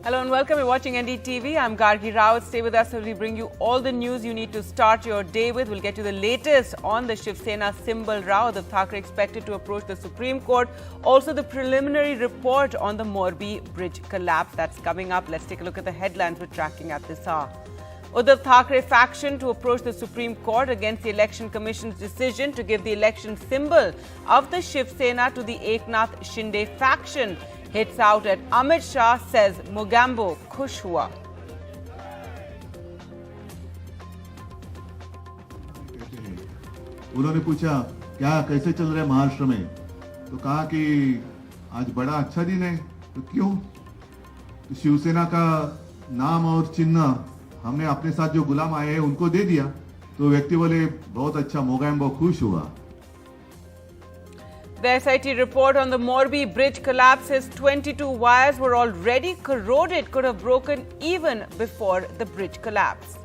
Hello and welcome. You're watching NDTV. I'm Gargi Rawat. Stay with us as we bring you all the news you need to start your day with. We'll get you the latest on the Shiv Sena symbol row. Uddhav Thackeray expected to approach the Supreme Court. Also, the preliminary report on the Morbi bridge collapse. That's coming up. Let's take a look at the headlines we're tracking at this hour. Uddhav Thackeray faction to approach the Supreme Court against the Election Commission's decision to give the election symbol of the Shiv Sena to the Eknath Shinde faction. Hits out at Amit Shah says Mogambo खुश हुआ. उन्होंने पूछा क्या कैसे चल रहा है महाराष्ट्र में, तो कहा कि आज बड़ा अच्छा दिन है. तो क्यों? तो शिवसेना का नाम और चिन्ह हमने अपने साथ जो गुलाम आए हैं उनको दे दिया. तो व्यक्ति बोले बहुत अच्छा, मोगैम्बो खुश हुआ. The SIT report on the Morbi bridge collapse says 22 wires were already corroded, could have broken even before the bridge collapse.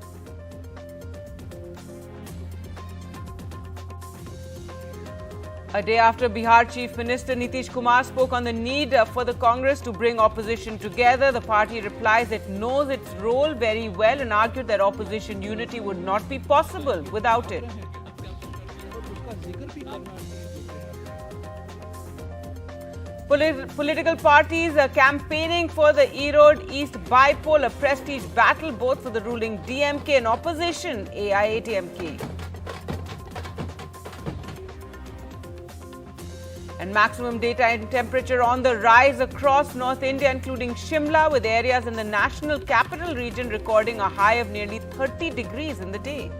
A day after Bihar Chief Minister Nitish Kumar spoke on the need for the Congress to bring opposition together, the party replies it knows its role very well and argued that opposition unity would not be possible without it. Political parties are campaigning for the Erode East bypoll, a prestige battle both for the ruling DMK and opposition AIMIM. And maximum daytime temperature on the rise across North India, including Shimla, with areas in the national capital region recording a high of nearly 30 degrees in the day.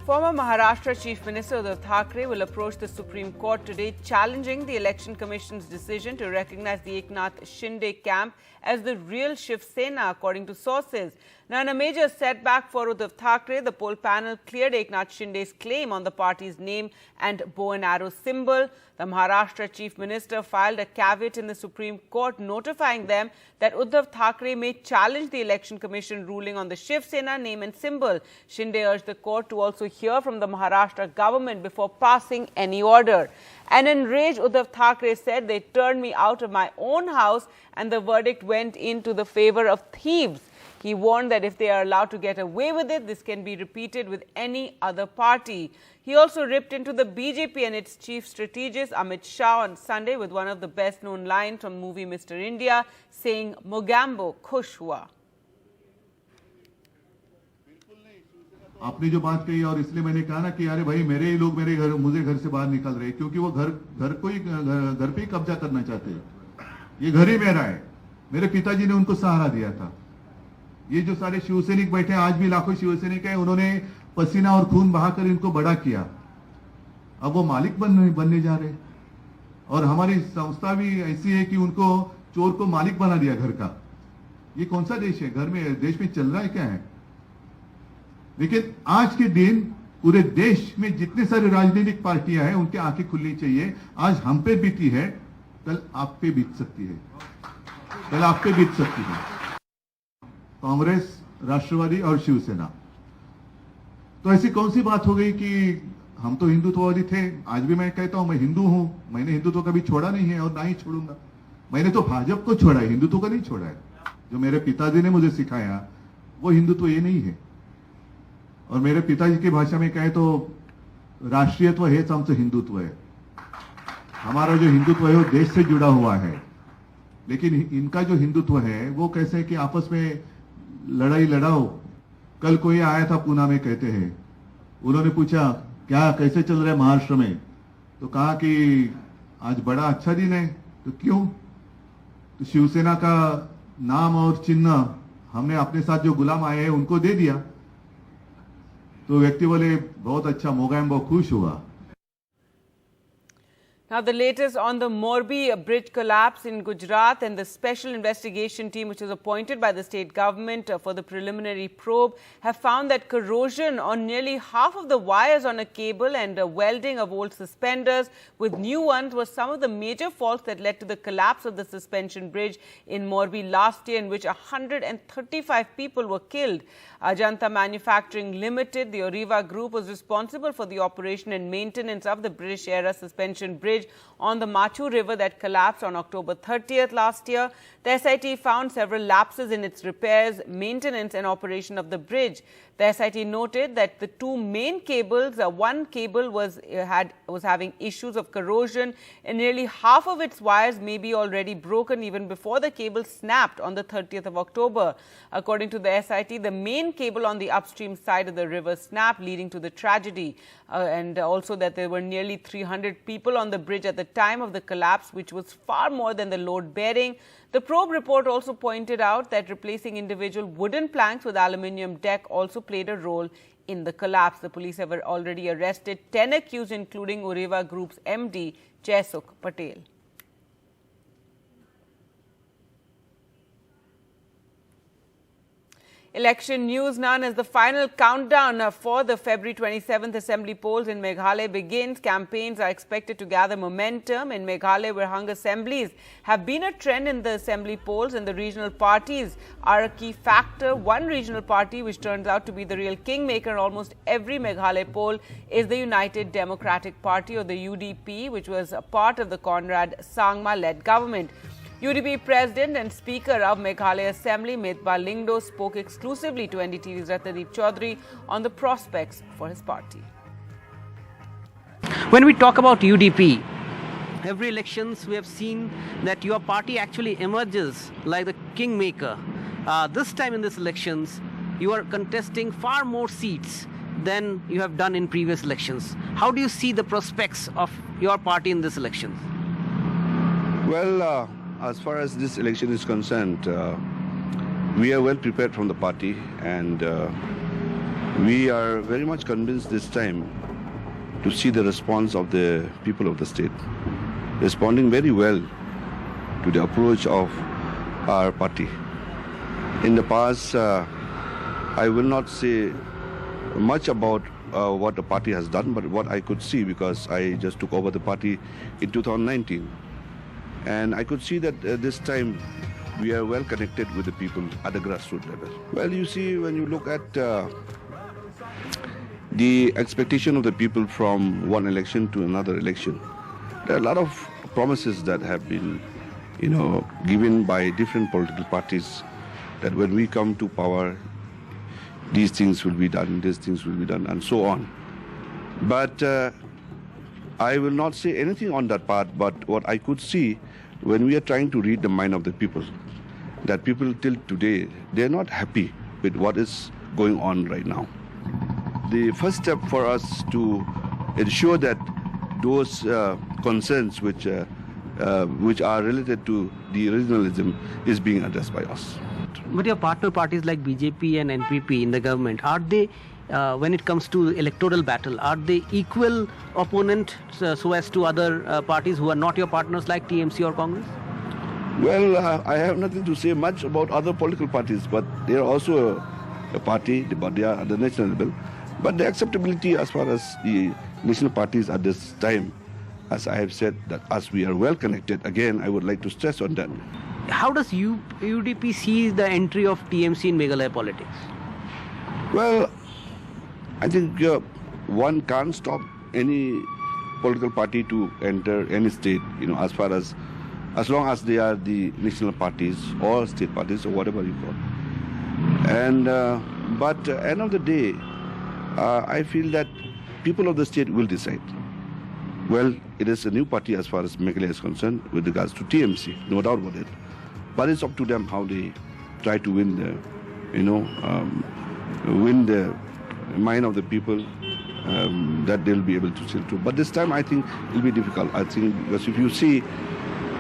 Former Maharashtra Chief Minister Uddhav Thackeray will approach the Supreme Court today, challenging the Election Commission's decision to recognize the Eknath Shinde camp as the real Shiv Sena, according to sources. Now, in a major setback for Uddhav Thackeray, the poll panel cleared Eknath Shinde's claim on the party's name and bow and arrow symbol. The Maharashtra Chief Minister filed a caveat in the Supreme Court notifying them that Uddhav Thackeray may challenge the Election Commission ruling on the Shiv Sena name and symbol. Shinde urged the court to also hear from the Maharashtra government before passing any order. An enraged Uddhav Thackeray said they turned me out of my own house and the verdict went into the favor of thieves. He warned that if they are allowed to get away with it, this can be repeated with any other party. He also ripped into the BJP and its chief strategist Amit Shah on Sunday with one of the best-known lines from the movie Mr. India, saying, Mogambo खुश हुआ. आपने जो बात कही और इसलिए मैंने कहा ना कि अरे भाई मेरे ही लोग मेरे घर मुझे घर से बाहर निकल रहे, क्योंकि वो घर पे ही कब्जा करना चाहते हैं. ये घर ही मेरा है. मेरे पिताजी ने उनको सहारा दिया था. ये जो सारे शिवसैनिक बैठे हैं, आज भी लाखों शिवसैनिक हैं, उन्होंने पसीना और खून बहाकर इनको बड़ा किया. अब वो मालिक बनने जा रहे. और हमारी संस्था भी ऐसी है कि उनको चोर को मालिक बना दिया घर का. ये कौन सा देश है? घर में देश में चल रहा है क्या है? लेकिन आज के दिन पूरे देश में जितने सारे राजनीतिक पार्टियां हैं उनकी आंखें खुलनी चाहिए. आज हम पे बीती है, कल आप पे बीत सकती है. कल आप पे बीत सकती है. कांग्रेस, राष्ट्रवादी और शिवसेना. तो ऐसी कौन सी बात हो गई कि हम तो हिंदुत्ववादी थे. आज भी मैं कहता हूं मैं हिंदू हूं. मैंने हिंदुत्व कभी छोड़ा नहीं है और ना ही छोड़ूंगा. मैंने तो भाजपा को छोड़ा है, हिंदुत्व को नहीं छोड़ा है. जो मेरे पिताजी ने मुझे सिखाया वो हिंदुत्व ये नहीं है. और मेरे पिताजी की भाषा में कहे तो राष्ट्रीयत्व है आमचं हिंदुत्व है. हमारा जो हिंदुत्व है वो देश से जुड़ा हुआ है. लेकिन इनका जो हिंदुत्व है वो कैसे है कि आपस में लड़ाई लड़ाओ. कल कोई आया था पूना में, कहते हैं, उन्होंने पूछा क्या कैसे चल रहा है महाराष्ट्र में, तो कहा कि आज बड़ा अच्छा दिन है. तो क्यों? तो शिवसेना का नाम और चिन्ह हमने अपने साथ जो गुलाम आए हैं उनको दे दिया. तो व्यक्ति बोले बहुत अच्छा, मोगैम्बो खुश हुआ. Now, the latest on the Morbi bridge collapse in Gujarat, and the special investigation team, which was appointed by the state government for the preliminary probe, have found that corrosion on nearly half of the wires on a cable and welding of old suspenders with new ones was some of the major faults that led to the collapse of the suspension bridge in Morbi last year, in which 135 people were killed. Ajanta Manufacturing Limited, the Oriva Group, was responsible for the operation and maintenance of the British-era suspension bridge on the Machu River that collapsed on October 30th last year. The SIT found several lapses in its repairs, maintenance and operation of the bridge. The SIT noted that the two main cables, one cable was having issues of corrosion, and nearly half of its wires may be already broken even before the cable snapped on the 30th of October. According to the SIT, the main cable on the upstream side of the river snapped, leading to the tragedy, and also that there were nearly 300 people on the bridge at the time of the collapse, which was far more than the load bearing. The probe report also pointed out that replacing individual wooden planks with aluminium deck also played a role in the collapse. The police have already arrested 10 accused, including Oriva Group's MD, Jaisukh Patel. Election news now. As the final countdown for the February 27th Assembly polls in Meghalaya begins, campaigns are expected to gather momentum. In Meghalaya, where hung assemblies have been a trend in the Assembly polls, and the regional parties are a key factor. One regional party, which turns out to be the real kingmaker in almost every Meghalaya poll, is the United Democratic Party, or the UDP, which was a part of the Conrad Sangma-led government. UDP President and Speaker of Meghalaya Assembly, Metba Lingdo, spoke exclusively to NDTV's Ratnadeep Chaudhary on the prospects for his party. When we talk about UDP, every elections we have seen that your party actually emerges like the kingmaker. This time in these elections, you are contesting far more seats than you have done in previous elections. How do you see the prospects of your party in this elections? Well, as far as this election is concerned, we are well prepared from the party, and we are very much convinced this time to see the response of the people of the state, responding very well to the approach of our party. In the past, I will not say much about what the party has done, but what I could see, because I just took over the party in 2019. And I could see that this time we are well connected with the people at the grassroots level. Well, you see, when you look at the expectation of the people from one election to another election, there are a lot of promises that have been, given by different political parties, that when we come to power, these things will be done, these things will be done, and so on. But I will not say anything on that part, but what I could see when we are trying to read the mind of the people, that people till today, they're not happy with what is going on right now. The first step for us to ensure that those concerns which are related to the regionalism is being addressed by us. But your partner parties like BJP and NPP in the government, are they, when it comes to electoral battle, are they equal opponent so as to other parties who are not your partners like TMC or Congress? Well, I have nothing to say much about other political parties, but they are also a party, but they are at the national level. But the acceptability as far as the national parties at this time, as I have said, that as we are well connected, again, I would like to stress on that. How does UDP see the entry of TMC in Meghalaya politics? Well, I think one can't stop any political party to enter any state, as long as they are the national parties or state parties or whatever you call it. And but at the end of the day, I feel that people of the state will decide. Well, it is a new party as far as Meghalaya is concerned with regards to TMC, no doubt about it. But it's up to them how they try to win the mind of the people, that they'll be able to still do. But this time I think it'll be difficult. I think because if you see,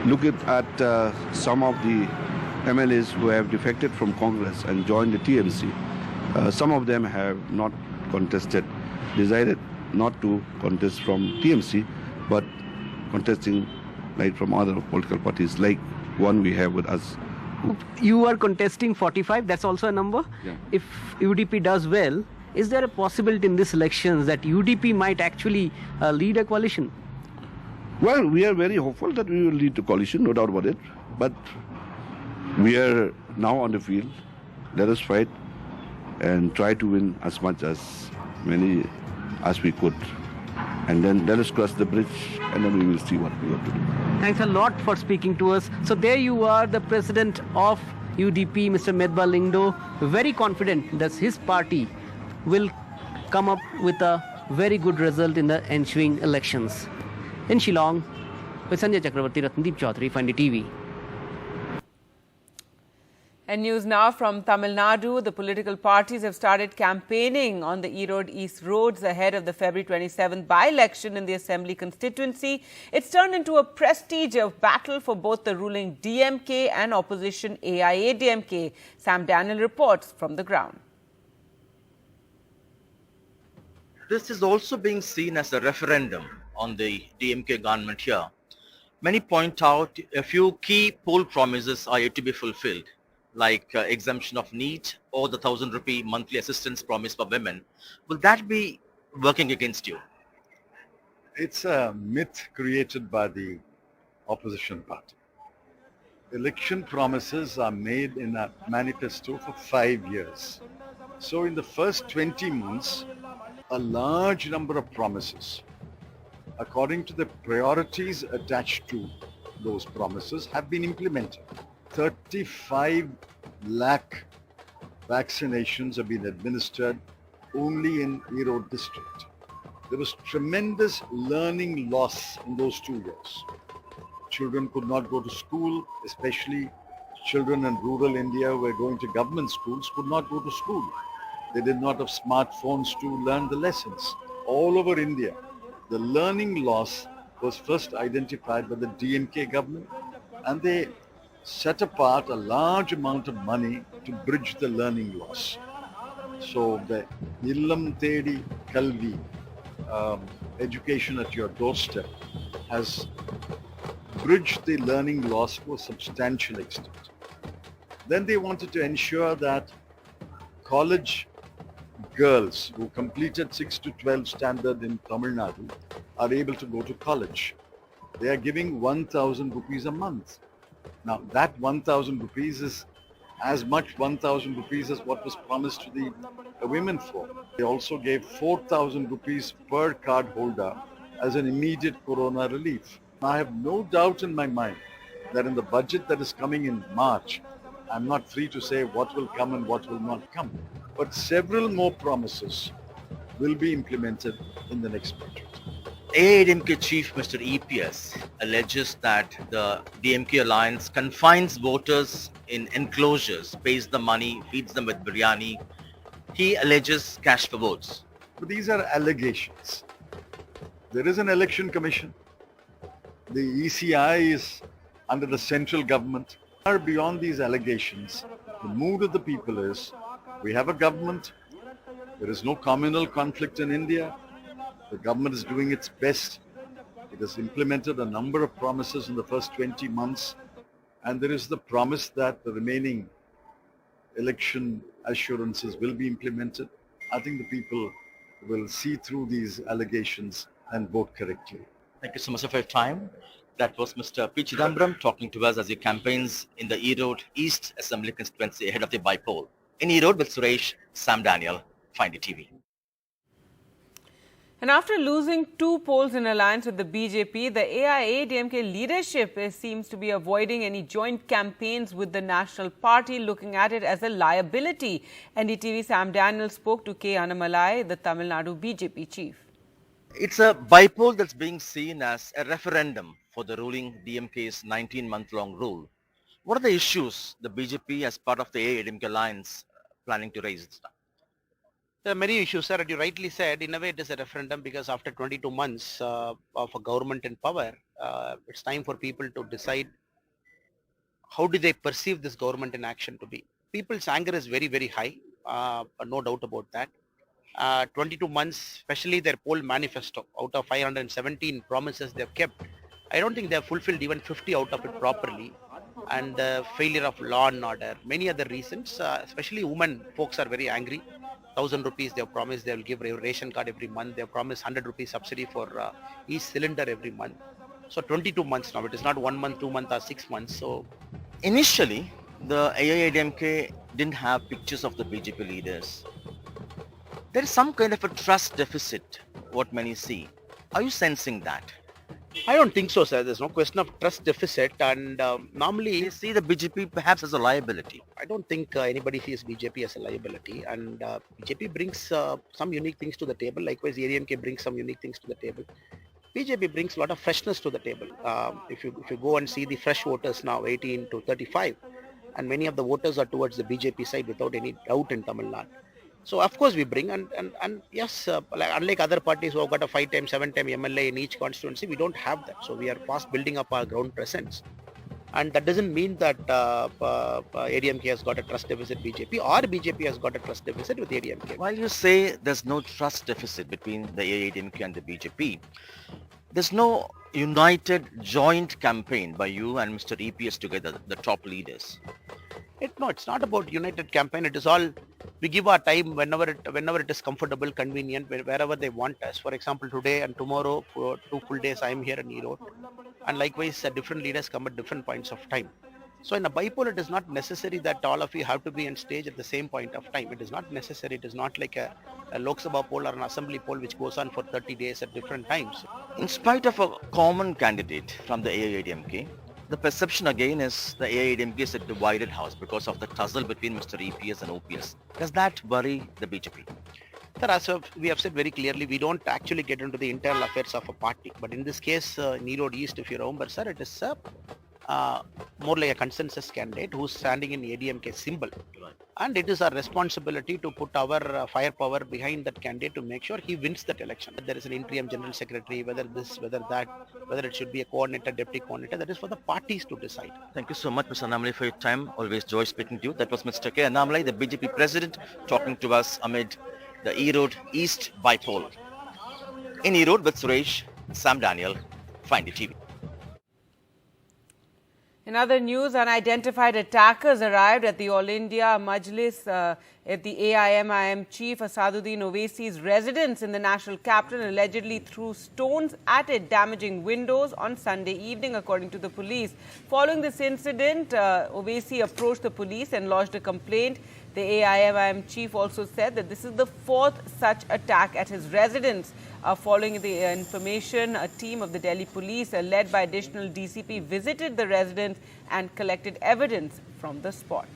look at some of the MLAs who have defected from Congress and joined the TMC, some of them have not contested, decided not to contest from TMC, but contesting like from other political parties, like one we have with us. You are contesting 45, that's also a number. Yeah. If UDP does well, is there a possibility in this elections that UDP might actually lead a coalition? Well, we are very hopeful that we will lead to coalition, no doubt about it. But we are now on the field. Let us fight and try to win as many as we could. And then let us cross the bridge, and then we will see what we have to do. Thanks a lot for speaking to us. So there you are, the president of UDP, Mr. Medba Lingdo, very confident that his party will come up with a very good result in the ensuing elections. In Shillong, with Sanjay Chakravarti, Ratndeep Chaudhary, NDTV. And news now from Tamil Nadu. The political parties have started campaigning on the Erode East roads ahead of the February 27th by-election in the Assembly constituency. It's turned into a prestige battle for both the ruling DMK and opposition AIADMK. Sam Daniel reports from the ground. This is also being seen as a referendum on the DMK government here. Many point out a few key poll promises are yet to be fulfilled, like exemption of NEET or the 1,000 rupee monthly assistance promised for women. Will that be working against you? It's a myth created by the opposition party. Election promises are made in a manifesto for 5 years. So in the first 20 months, a large number of promises, according to the priorities attached to those promises, have been implemented. 35 lakh vaccinations have been administered only in Erode district. There was tremendous learning loss in those 2 years. Children could not go to school, especially children in rural India who were going to government schools could not go to school. They did not have smartphones to learn the lessons. All over India, the learning loss was first identified by the DMK government, and they set apart a large amount of money to bridge the learning loss. So the Illam Thedi Kalvi, education at your doorstep, has bridged the learning loss to a substantial extent. Then they wanted to ensure that college girls who completed 6 to 12 standard in Tamil Nadu are able to go to college. They are giving 1,000 rupees a month. Now that 1,000 rupees is as much 1,000 rupees as what was promised to the women for. They also gave 4,000 rupees per card holder as an immediate corona relief. I have no doubt in my mind that in the budget that is coming in March, I'm not free to say what will come and what will not come, but several more promises will be implemented in the next budget. AIADMK chief Mr. EPS alleges that the DMK alliance confines voters in enclosures, pays the money, feeds them with biryani. He alleges cash for votes. But these are allegations. There is an election commission. The ECI is under the central government. Far beyond these allegations, the mood of the people is, we have a government, there is no communal conflict in India, the government is doing its best, it has implemented a number of promises in the first 20 months, and there is the promise that the remaining election assurances will be implemented. I think the people will see through these allegations and vote correctly. Thank you so much for your time. That was Mr. P. Chidambaram talking to us as he campaigns in the Erode East Assembly constituency ahead of the bypoll. In Erode with Suresh, Sam Daniel, NDTV. And after losing 2 polls in alliance with the BJP, the AIADMK leadership seems to be avoiding any joint campaigns with the National Party, looking at it as a liability. NDTV Sam Daniel spoke to K. Annamalai, the Tamil Nadu BJP chief. It's a bypoll that's being seen as a referendum for the ruling DMK's 19-month-long rule. What are the issues the BJP as part of the AIADMK alliance planning to raise this time? There are many issues, sir. As you rightly said, in a way it is a referendum because after 22 months of a government in power, it's time for people to decide how do they perceive this government in action to be. People's anger is very, very high, no doubt about that. 22 months, especially their poll manifesto, out of 517 promises they've kept, I don't think they have fulfilled even 50 out of it properly. And the failure of law and order, many other reasons, especially women folks are very angry. 1,000 rupees they have promised they will give a ration card every month. They have promised 100 rupees subsidy for each cylinder every month. So 22 months now. It is not 1 month, 2 months or 6 months. So Initially, the AIMK didn't have pictures of the BJP leaders. There is some kind of a trust deficit, what many see. Are you sensing that? I don't think so, sir. There's no question of trust deficit, and normally You see the BJP perhaps as a liability. I don't think anybody sees BJP as a liability, and BJP brings some unique things to the table. Likewise, AIMK brings some unique things to the table. BJP brings a lot of freshness to the table. If you go and see the fresh voters now, 18 to 35, and many of the voters are towards the BJP side without any doubt in Tamil Nadu. So of course we bring, and yes, unlike other parties who have got a 5-time, 7-time MLA in each constituency, we don't have that. So we are fast building up our ground presence. And that doesn't mean that ADMK has got a trust deficit BJP, or BJP has got a trust deficit with ADMK. While you say there's no trust deficit between the AIMK and the BJP, there's no united joint campaign by you and Mr. EPS together, the top leaders. No, it's not about united campaign. It is all, we give our time whenever it is comfortable, convenient, wherever they want us. For example, today and tomorrow for 2 full days I am here in Erode, and likewise different leaders come at different points of time. So in a bypoll, it is not necessary that all of you have to be on stage at the same point of time. It is not necessary. It is not like a Lok Sabha poll or an assembly poll which goes on for 30 days at different times. In spite of a common candidate from the AIMK, the perception again is the AIMK is a divided house because of the tussle between Mr. EPS and OPS. Does that worry the BJP? Sir, as we have said very clearly, we don't actually get into the internal affairs of a party. But in this case, in Erode East, if you remember, sir, it is more like a consensus candidate who's standing in ADMK symbol. And it is our responsibility to put our firepower behind that candidate to make sure he wins that election. There is an interim general secretary, whether this, whether that, whether it should be a coordinator, deputy coordinator, that is for the parties to decide. Thank you so much, Mr. Annamalai, for your time. Always joy speaking to you. That was Mr. K. Annamalai, the BJP president, talking to us amid the Erode East bypoll. In Erode with Suresh, Sam Daniel, Find It TV. In other news, unidentified attackers arrived at the All India Majlis at the AIMIM chief Asaduddin Owaisi's residence in the national capital and allegedly threw stones at it, damaging windows on Sunday evening, according to the police. Following this incident, Owaisi approached the police and lodged a complaint. The AIMIM chief also said that this is the 4th such attack at his residence. Following the information, a team of the Delhi police, led by additional DCP, visited the residence and collected evidence from the spot.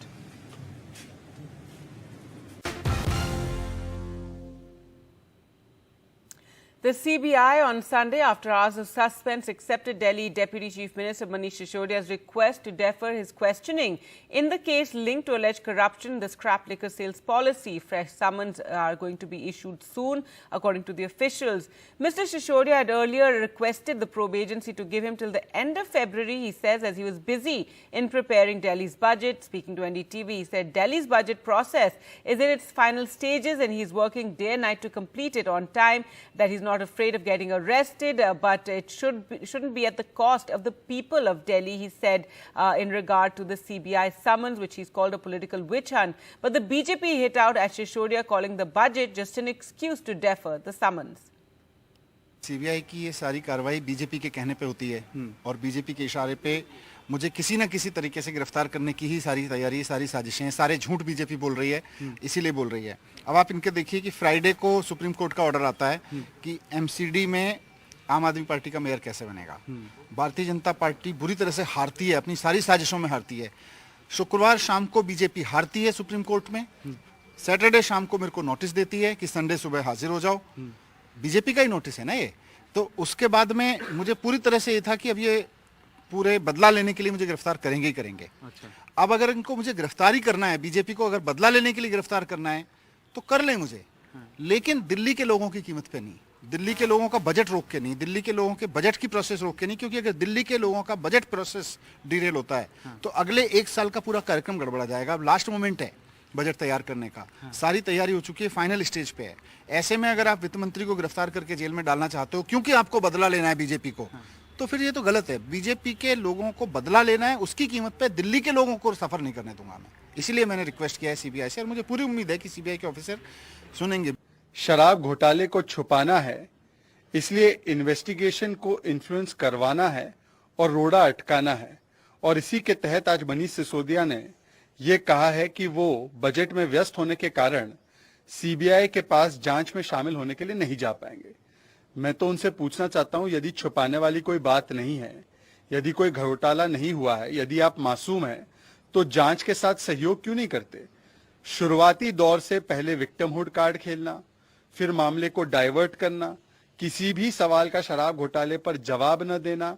The CBI on Sunday, after hours of suspense, accepted Delhi Deputy Chief Minister Manish Sisodia's request to defer his questioning in the case linked to alleged corruption in the scrap liquor sales policy. Fresh summons are going to be issued soon, according to the officials. Mr. Sisodia had earlier requested the probe agency to give him till the end of February, he says, as he was busy in preparing Delhi's budget. Speaking to NDTV, he said Delhi's budget process is in its final stages and he's working day and night to complete it on time, that he's not afraid of getting arrested, but it shouldn't be at the cost of the people of Delhi, he said, in regard to the CBI summons, which he's called a political witch hunt. But the BJP hit out at Sisodia, calling the budget just an excuse to defer the summons. CBI की ये सारी कार्रवाई BJP के कहने पे होती है और बीजेपी के इशारे पे मुझे किसी न किसी तरीके से गिरफ्तार करने की ही सारी तैयारी, सारी साजिशें, सारे झूठ बीजेपी बोल रही है, इसीलिए बोल रही है। अब आप इनके देखिए कि फ्राइडे को सुप्रीम कोर्ट का ऑर्डर आता है कि एमसीडी में आम आदमी पार्टी का मेयर कैसे बनेगा। भारतीय जनता पार्टी बुरी तरह से हारती है, अपनी सारी साजिशों में हारती है। शुक्रवार शाम को बीजेपी हारती है सुप्रीम कोर्ट में, सैटरडे शाम को मेरे को नोटिस देती है कि संडे सुबह हाजिर हो जाओ। बीजेपी का ही नोटिस है ना ये। तो उसके बाद में मुझे पूरी तरह से ये था कि अब ये पूरे बदला लेने के लिए मुझे गिरफ्तार करेंगे ही करेंगे। अच्छा। अब अगर इनको मुझे गिरफ्तारी करना है, बीजेपी को अगर बदला लेने के लिए गिरफ्तार करना है तो कर ले मुझे, लेकिन दिल्ली के लोगों की कीमत पे नहीं, दिल्ली के लोगों का बजट रोक के नहीं, दिल्ली के लोगों के बजट की प्रोसेस रोक के नहीं, क्योंकि अगर दिल्ली के लोगों का बजट प्रोसेस डिरेल होता है तो अगले 1 साल का पूरा कार्यक्रम गड़बड़ा जाएगा। अब लास्ट मोमेंट है बजट तैयार करने का, सारी तैयारी हो चुकी है, फाइनल स्टेज पे है। ऐसे में अगर आप वित्त मंत्री को गिरफ्तार करके जेल में डालना चाहते हो क्योंकि आपको बदला लेना है बीजेपी को, तो फिर ये तो गलत है। बीजेपी के लोगों को बदला लेना है, उसकी कीमत पे दिल्ली के लोगों को सफर नहीं करने दूंगा मैं। इसीलिए मैंने रिक्वेस्ट किया है सीबीआई से, और मुझे पूरी उम्मीद है कि सीबीआई के ऑफिसर सुनेंगे। शराब घोटाले को छुपाना है, इसलिए इन्वेस्टिगेशन को इन्फ्लुएंस करवाना है और रोड़ा अटकाना है। और इसी के तहत आज मनीष सिसोदिया ने ये कहा है कि वो बजट में व्यस्त होने के कारण सीबीआई के पास जांच में शामिल होने के लिए नहीं जा पाएंगे। मैं तो उनसे पूछना चाहता हूं, यदि छुपाने वाली कोई बात नहीं है, यदि कोई घोटाला नहीं हुआ है, यदि आप मासूम हैं, तो जांच के साथ सहयोग क्यों नहीं करते? शुरुआती दौर से पहले विक्टिमहुड कार्ड खेलना, फिर मामले को डाइवर्ट करना, किसी भी सवाल का शराब घोटाले पर जवाब न देना,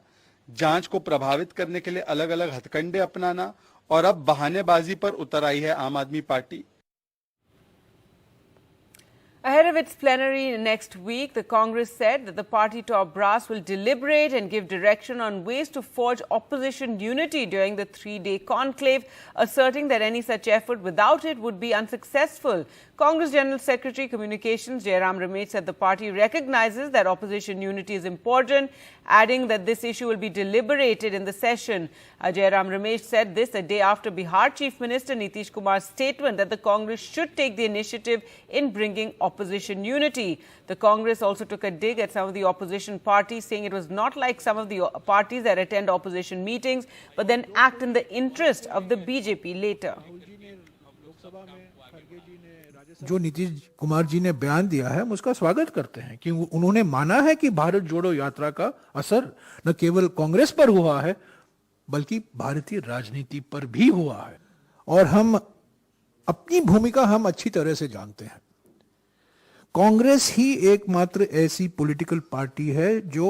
जांच को प्रभावित करने के लिए अलग अलग हथकंडे अपनाना, और अब बहानेबाजी पर उतर आई है आम आदमी party. Ahead of its plenary next week, the Congress said that the party top brass will deliberate and give direction on ways to forge opposition unity during the 3-day conclave, asserting that any such effort without it would be unsuccessful. Congress General Secretary Communications Jairam Ramesh said the party recognizes that opposition unity is important, adding that this issue will be deliberated in the session. Jairam Ramesh said this a day after Bihar Chief Minister Nitish Kumar's statement that the Congress should take the initiative in bringing opposition unity. The Congress also took a dig at some of the opposition parties, saying it was not like some of the parties that attend opposition meetings but then act in the interest of the BJP later. जो नीतीश कुमार जी ने बयान दिया है, हम उसका स्वागत करते हैं कि उन्होंने माना है कि भारत जोड़ो यात्रा का असर न केवल कांग्रेस पर हुआ है बल्कि भारतीय राजनीति पर भी हुआ है, और हम अपनी भूमिका हम अच्छी तरह से जानते हैं। कांग्रेस ही एकमात्र ऐसी पॉलिटिकल पार्टी है जो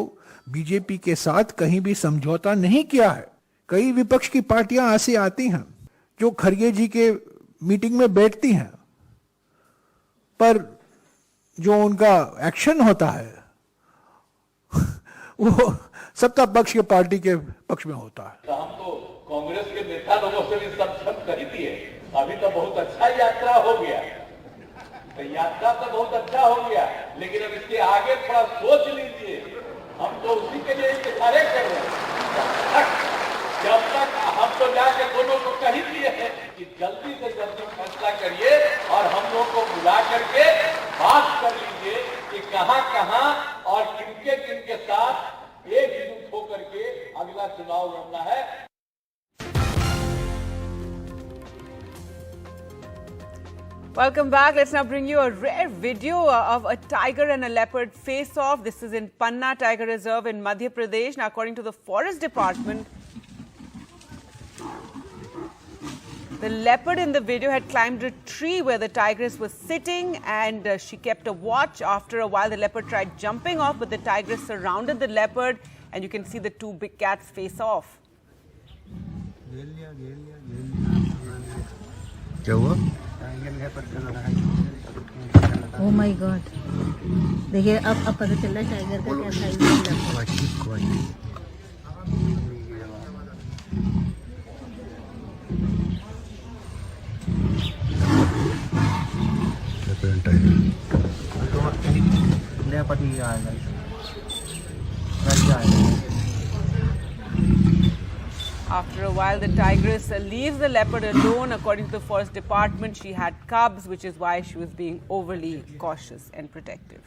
बीजेपी के साथ कहीं भी समझौता नहीं किया है। कई विपक्ष की पार्टियां ऐसी आती हैं जो खरगे जी के मीटिंग में बैठती हैं, पर जो उनका एक्शन होता है वो सत्ता पक्ष के पार्टी के पक्ष में होता है। तो हम तो कांग्रेस के नेता लोगों से भी सब कही दिए, अभी तो बहुत अच्छा यात्रा हो गया, तो यात्रा तो बहुत अच्छा हो गया, लेकिन अब इसके आगे थोड़ा सोच लीजिए। हम तो उसी के लिए इंतजार कर रहे हैं। जब तक हम तो जाके दोनों को कही दिए हैं कि जल्दी से जल्दी फैसला करिए और हम लोग को बुला करके बात कर लीजिए कि कहां कहां और किनके किनके साथ एकजुट होकर के अगला चुनाव लड़ना है। Welcome back. Let's now bring you a rare video of a tiger and a leopard face-off. This is in Panna Tiger Reserve in Madhya Pradesh. Now, according to the Forest Department, the leopard in the video had climbed a tree where the tigress was sitting, and she kept a watch. After a while, the leopard tried jumping off, but the tigress surrounded the leopard, and you can see the two big cats face off. Oh my God! देखिए अब पता चला tiger का क्या size है। After a while, the tigress leaves the leopard alone. According to the Forest Department, she had cubs, which is why she was being overly cautious and protective.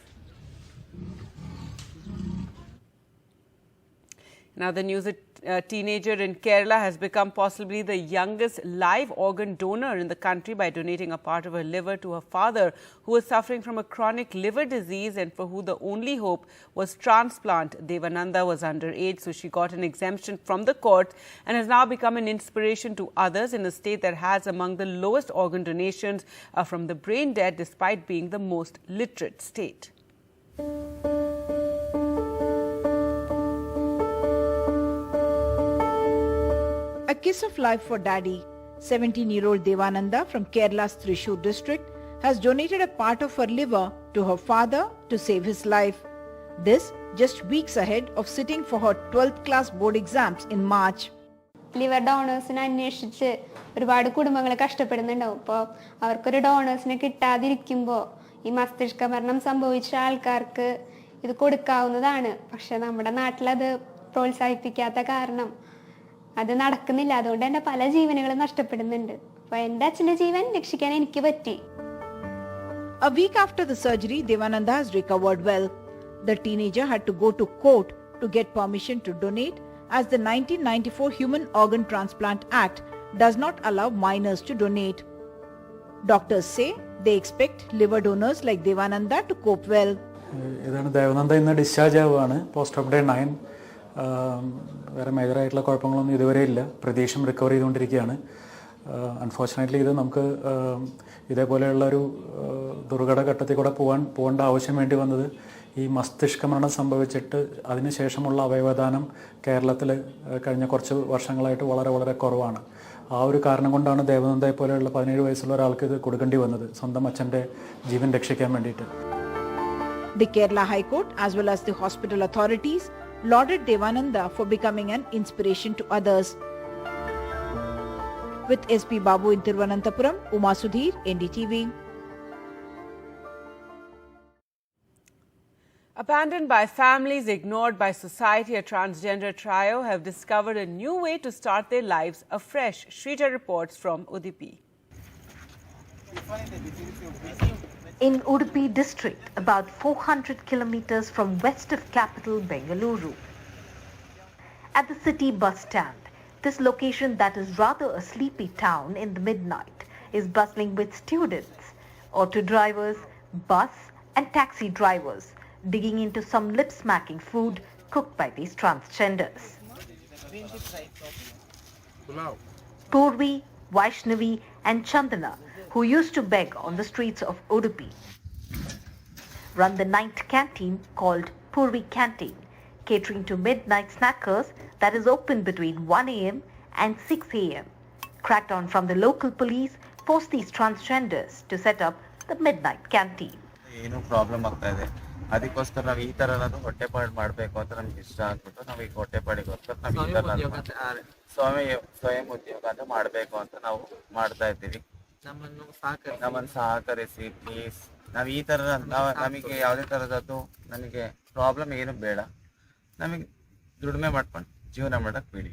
Now, the news: a teenager in Kerala has become possibly the youngest live organ donor in the country by donating a part of her liver to her father, who was suffering from a chronic liver disease and for who the only hope was transplant. Devananda was underage, so she got an exemption from the court and has now become an inspiration to others in a state that has among the lowest organ donations from the brain dead, despite being the most literate state. A kiss of life for daddy. 17-year-old Devananda from Kerala's Thrissur district has donated a part of her liver to her father to save his life. This just weeks ahead of sitting for her 12th class board exams in March. Liver ഡോണേഴ്സിനെ അന്വേഷിച്ച് ഒരുപാട് കുടുംബങ്ങൾ കഷ്ടപ്പെടുന്നുണ്ടാവും. അപ്പോൾ അവർക്കൊരു ഡോണേഴ്സിനെ കിട്ടാതിരിക്കുമ്പോൾ ഈ മസ്തിഷ്ക മരണം സംഭവിച്ച ആൾക്കാർക്ക് ഇത് കൊടുക്കാവുന്നതാണ്. പക്ഷെ നമ്മുടെ നാട്ടിലത് പ്രോത്സാഹിപ്പിക്കാത്ത കാരണം അത് നടക്കുന്നില്ല. അതുകൊണ്ട് തന്നെ പല ജീവനുകളും നഷ്ടപ്പെടുന്നുണ്ട്. അപ്പോൾ എൻ്റെ അച്ഛൻ്റെ ജീവൻ രക്ഷിക്കാൻ എനിക്ക് പറ്റി. A week after the surgery, Devananda has recovered well. The teenager had to go to court to get permission to donate, as the 1994 Human Organ Transplant Act does not allow minors to donate. Doctors say they expect liver donors like Devananda to cope well. ഇതാണ് ദേവനന്ദ ഇന്ന് discharge ആവുകയാണ്. Post off day 9. വേറെ മേജറായിട്ടുള്ള കുഴപ്പങ്ങളൊന്നും ഇതുവരെ ഇല്ല. പ്രതീക്ഷം recover ചെയ്തുകൊണ്ടിരിക്കുകയാണ്. Unfortunately ഇത് നമുക്ക് ഇതേപോലെയുള്ളൊരു ദുർഘട ഘട്ടത്തിൽ കൂടെ പോകേണ്ട ആവശ്യം വേണ്ടി വന്നത് ഈ മസ്തിഷ്ക മരണം സംഭവിച്ചിട്ട് അതിനുശേഷമുള്ള അവയവദാനം കേരളത്തിൽ കഴിഞ്ഞ കുറച്ച് വർഷങ്ങളായിട്ട് വളരെ വളരെ കുറവാണ്. ആ ഒരു കാരണം കൊണ്ടാണ് ദേവനന്ദയെ പോലെയുള്ള 17 വയസ്സുള്ള ഒരാൾക്ക് ഇത് കൊടുക്കേണ്ടി വന്നത്, സ്വന്തം അച്ഛൻ്റെ ജീവൻ രക്ഷിക്കാൻ വേണ്ടിയിട്ട്. The Kerala High Court as well as the hospital authorities lauded Devananda for becoming an inspiration to others. With SP Babu in Thiruvananthapuram, Uma Sudhir, NDTV. Abandoned by families, ignored by society, a transgender trio have discovered a new way to start their lives afresh. Shrija reports from Udupi. In Udupi district, about 400 kilometers from west of capital Bengaluru. At the city bus stand, this location that is rather a sleepy town in the midnight is bustling with students, auto drivers, bus and taxi drivers digging into some lip-smacking food cooked by these transgenders. Purvi, Vaishnavi and Chandana, who used to beg on the streets of Udupi, run the night canteen called Purvi Canteen, catering to midnight snackers that is open between 1 a.m. and 6 a.m. Crackdown from the local police forced these transgenders to set up the midnight canteen. ಏನು problem ಆಗ್ತಾ ಇದೆ, ಅದಕ್ಕೋಸ್ಕರ ನಾವು ಈ ತರ ಹೊಟ್ಟೆಪಾಡು ಮಾಡಬೇಕು ಅಂತ ನಮ್ಗೆ ಇಷ್ಟ ಆಗ್ಬಿಟ್ಟು ನಾವು ಈ ಹೊಟ್ಟೆಪಾಡಿಗೋಸ್ಕರ ನಾವು ಈ ತರ ಸ್ವಯಂ ಉದ್ಯೋಗ ಅಂತ ಮಾಡಬೇಕು ಅಂತ ನಾವು ಮಾಡ್ತಾ ಇದ್ದೀವಿ. ನಮ್ಮನ್ನು ಸಹಕರಿಸಿ ಪ್ಲೀಸ್. ನಾವು ಈ ತರ ನಮಗೆ ಯಾವುದೇ ತರದದ್ದು ನನಗೆ ಪ್ರಾಬ್ಲಮ್ ಏನು ಬೇಡ, ನಮಗೆ ದುಡಿಮೆ ಮಾಡ್ಕೊಂಡು ಜೀವನ ಮಾಡಕ್ ಬಿಡಿ.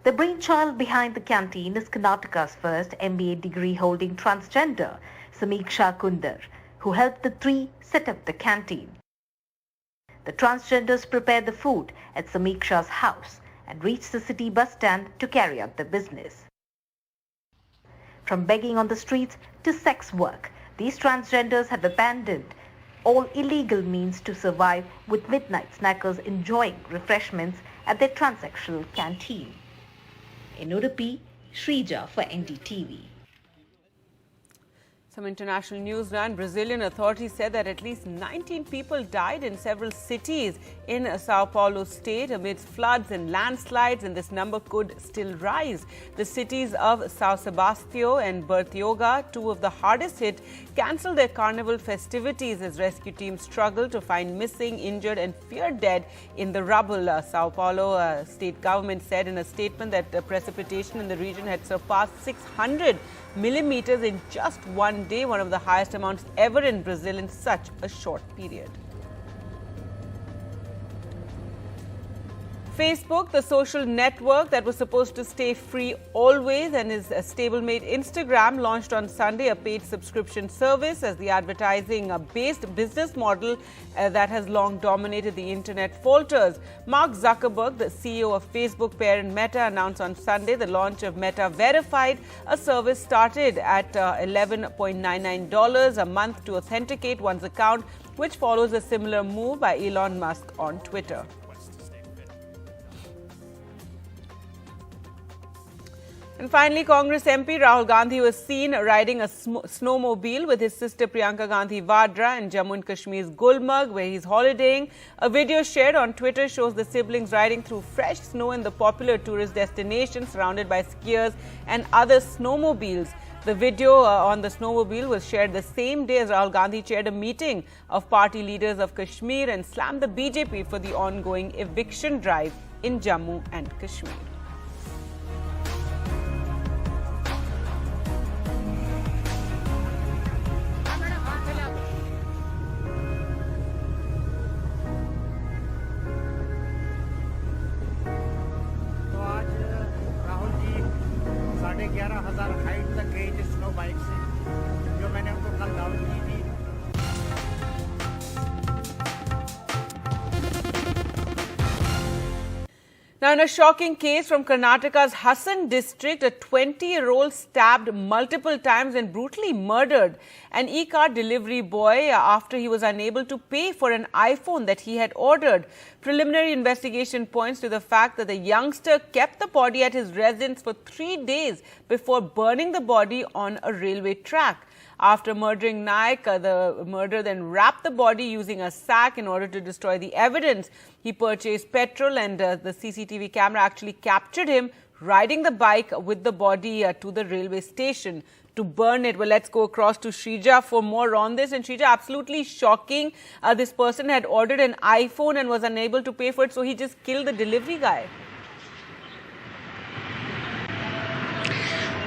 The brainchild behind the canteen is Karnataka's first MBA degree holding transgender, Samiksha Kundar, who helped the three set up the canteen. The transgenders prepare the food at Samiksha's house and reach the city bus stand to carry out the business. From begging on the streets to sex work, these transgenders have abandoned all illegal means to survive, with midnight snackers enjoying refreshments at their transsexual canteen. In Udupi, Shrija for NDTV. Some international news now. Brazilian authorities said that at least 19 people died in several cities in Sao Paulo state amidst floods and landslides, and this number could still rise. The cities of São Sebastião and Bertioga, two of the hardest hit, cancelled their carnival festivities as rescue teams struggle to find missing, injured and feared dead in the rubble. Sao Paulo state government said in a statement that precipitation in the region had surpassed 600 millimeters in just one day, one of the highest amounts ever in Brazil in such a short period. Facebook, the social network that was supposed to stay free always and is a stablemate Instagram, launched on Sunday a paid subscription service as the advertising-based business model that has long dominated the internet falters. Mark Zuckerberg, the CEO of Facebook parent Meta, announced on Sunday the launch of Meta Verified, a service started at $11.99 a month to authenticate one's account, which follows a similar move by Elon Musk on Twitter. And finally, Congress MP Rahul Gandhi was seen riding a snowmobile with his sister Priyanka Gandhi Vadra in Jammu and Kashmir's Gulmarg, where he's holidaying. A video shared on Twitter shows the siblings riding through fresh snow in the popular tourist destination, surrounded by skiers and other snowmobiles. The video on the snowmobile was shared the same day as Rahul Gandhi chaired a meeting of party leaders of Kashmir and slammed the BJP for the ongoing eviction drive in Jammu and Kashmir. 11,000 height तक गई थी snow bike से, जो मैंने उनको कल down की थी। Now, in a shocking case from Karnataka's Hassan district, a 20-year-old stabbed multiple times and brutally murdered an e-car delivery boy after he was unable to pay for an iPhone that he had ordered. Preliminary investigation points to the fact that the youngster kept the body at his residence for 3 days before burning the body on a railway track. After murdering Naik, the murderer then wrapped the body using a sack in order to destroy the evidence. He purchased petrol and the CCTV camera actually captured him riding the bike with the body to the railway station to burn it. Well, let's go across to Shrija for more on this. And Shrija, absolutely shocking. This person had ordered an iPhone and was unable to pay for it, so he just killed the delivery guy.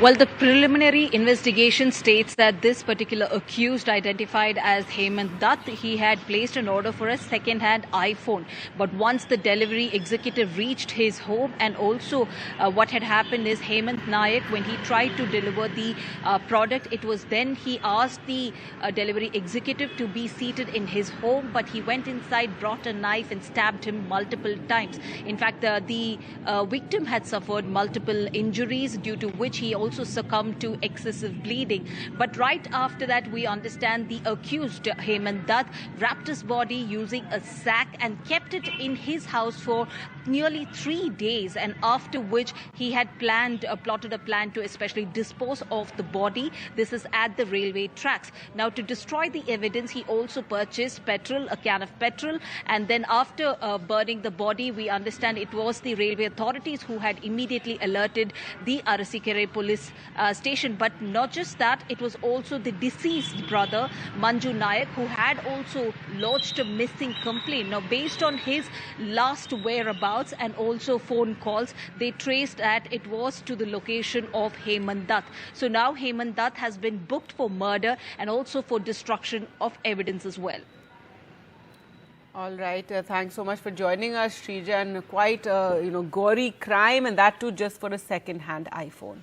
Well, the preliminary investigation states that this particular accused, identified as Hemant Dutt, he had placed an order for a second-hand iPhone. But once the delivery executive reached his home, and also what had happened is Hemant Naik, when he tried to deliver the product, it was then he asked the delivery executive to be seated in his home, but he went inside, brought a knife and stabbed him multiple times. In fact, the victim had suffered multiple injuries, due to which he also succumbed to excessive bleeding. But right after that, we understand the accused, Hemant Dutt, wrapped his body using a sack and kept it in his house for nearly 3 days, and after which he had plotted a plan to especially dispose of the body. This is at the railway tracks. Now, to destroy the evidence, he also purchased petrol, a can of petrol, and then after burning the body, we understand it was the railway authorities who had immediately alerted the Arasikere police station. But not just that, it was also the deceased brother, Manju Naik, who had also lodged a missing complaint. Now, based on his last whereabouts and also phone calls, they traced that it was to the location of Hemant Dutt. So now Hemant Dutt has been booked for murder and also for destruction of evidence as well. All right. Thanks so much for joining us, Shrija. And quite gory crime, and that too just for a second-hand iPhone.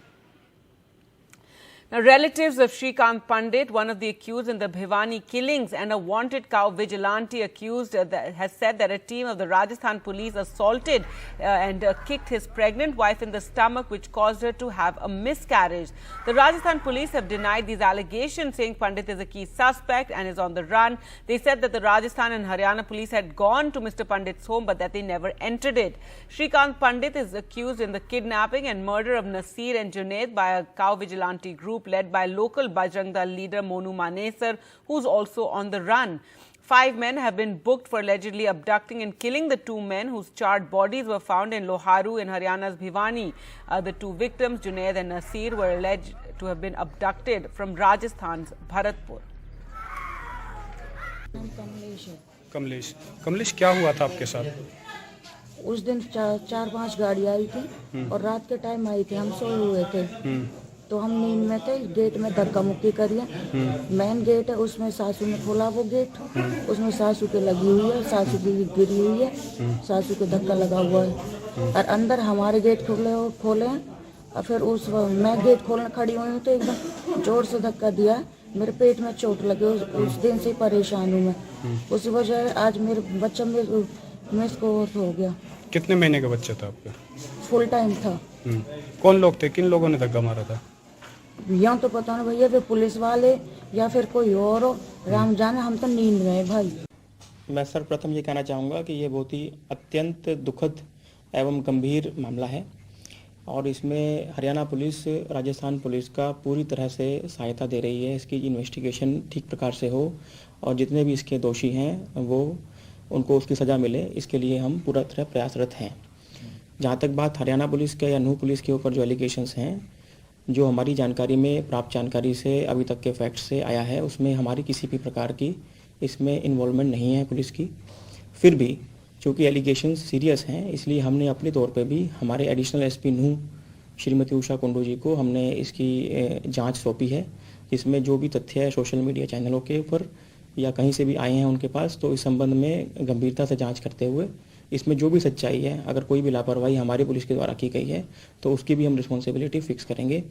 Now, relatives of Shrikant Pandit, one of the accused in the Bhiwani killings and a wanted cow vigilante accused, has said that a team of the Rajasthan Police assaulted and kicked his pregnant wife in the stomach, which caused her to have a miscarriage. The Rajasthan Police have denied these allegations, saying Pandit is a key suspect and is on the run. They said that the Rajasthan and Haryana Police had gone to Mr. Pandit's home, but that they never entered it. Shrikant Pandit is accused in the kidnapping and murder of Nasir and Junaid by a cow vigilante group led by local Bajrang Dal leader Monu Manesar, who's also on the run. 5 men have been booked for allegedly abducting and killing the 2 men whose charred bodies were found in Loharu in Haryana's Bhiwani. The 2 victims, Junaid and Nasir, were alleged to have been abducted from Rajasthan's Bharatpur. Kamlesh क्या हुआ था आपके साथ? उस दिन 4-5 गाड़ी आई थी और रात के टाइम आई थी, हम सोए हुए थे, तो हम नींद में थे। गेट में धक्का मुक्की करिए, मेन गेट है, उसमें सासू ने खोला वो गेट, उसमें सासू के लगी हुई है, सासू की गिरी हुई है, सासू के धक्का लगा हुआ है और अंदर हमारे गेट खोले हैं और फिर मैं गेट खोलने खड़ी हुई हूँ तो एकदम जोर से धक्का दिया, मेरे पेट में चोट लगी। उस दिन से परेशान हूँ मैं, उसी वजह आज मेरे बच्चा में इसको हो गया। कितने महीने का बच्चा था आपका? फुल टाइम था। कौन लोग थे, किन लोगों ने धक्का मारा था? यहाँ तो पता नहीं भैया, वे पुलिस वाले या फिर कोई और हो, राम जाने, हम तो नींद में है भाई। मैं सर्वप्रथम ये कहना चाहूँगा कि ये बहुत ही अत्यंत दुखद एवं गंभीर मामला है और इसमें हरियाणा पुलिस, राजस्थान पुलिस का पूरी तरह से सहायता दे रही है। इसकी इन्वेस्टिगेशन ठीक प्रकार से हो और जितने भी इसके दोषी हैं वो उनको उसकी सज़ा मिले, इसके लिए हम पूरा तरह प्रयासरत हैं। जहाँ तक बात हरियाणा पुलिस के या नूह पुलिस के ऊपर जो एलिगेशंस हैं, जो हमारी जानकारी में प्राप्त जानकारी से अभी तक के फैक्ट से आया है, उसमें हमारी किसी भी प्रकार की इसमें इन्वॉल्वमेंट नहीं है पुलिस की। फिर भी चूँकि एलिगेशंस सीरियस हैं, इसलिए हमने अपने तौर पे भी हमारे एडिशनल एसपी नूह श्रीमती उषा कुंडू जी को हमने इसकी जांच सौंपी है, जिसमें जो भी तथ्य है सोशल मीडिया चैनलों के ऊपर या कहीं से भी आए हैं उनके पास, तो इस संबंध में गंभीरता से जाँच करते हुए इसमें जो भी सच्चाई है, अगर कोई भी लापरवाही हमारी पुलिस के द्वारा की गई है तो उसकी भी हम रिस्पॉन्सिबिलिटी फिक्स करेंगे।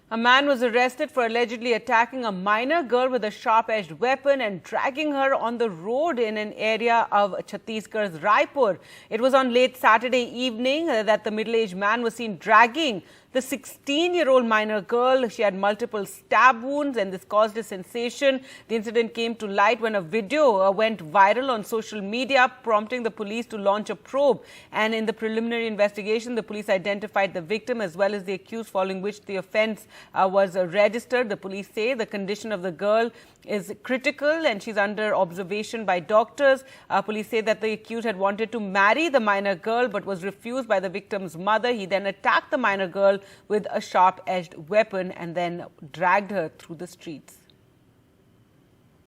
A man was arrested for allegedly attacking a minor girl with a sharp-edged weapon and dragging her on the road in an area of Chhattisgarh's Raipur. It was on late Saturday evening that the middle-aged man was seen dragging the 16-year-old minor girl. She had multiple stab wounds and this caused a sensation. The incident came to light when a video went viral on social media, prompting the police to launch a probe. And in the preliminary investigation, the police identified the victim as well as the accused, following which the offence was registered. The police say the condition of the girl is critical and she's under observation by doctors. Police say that the accused had wanted to marry the minor girl but was refused by the victim's mother. He then attacked the minor girl with a sharp-edged weapon and then dragged her through the streets.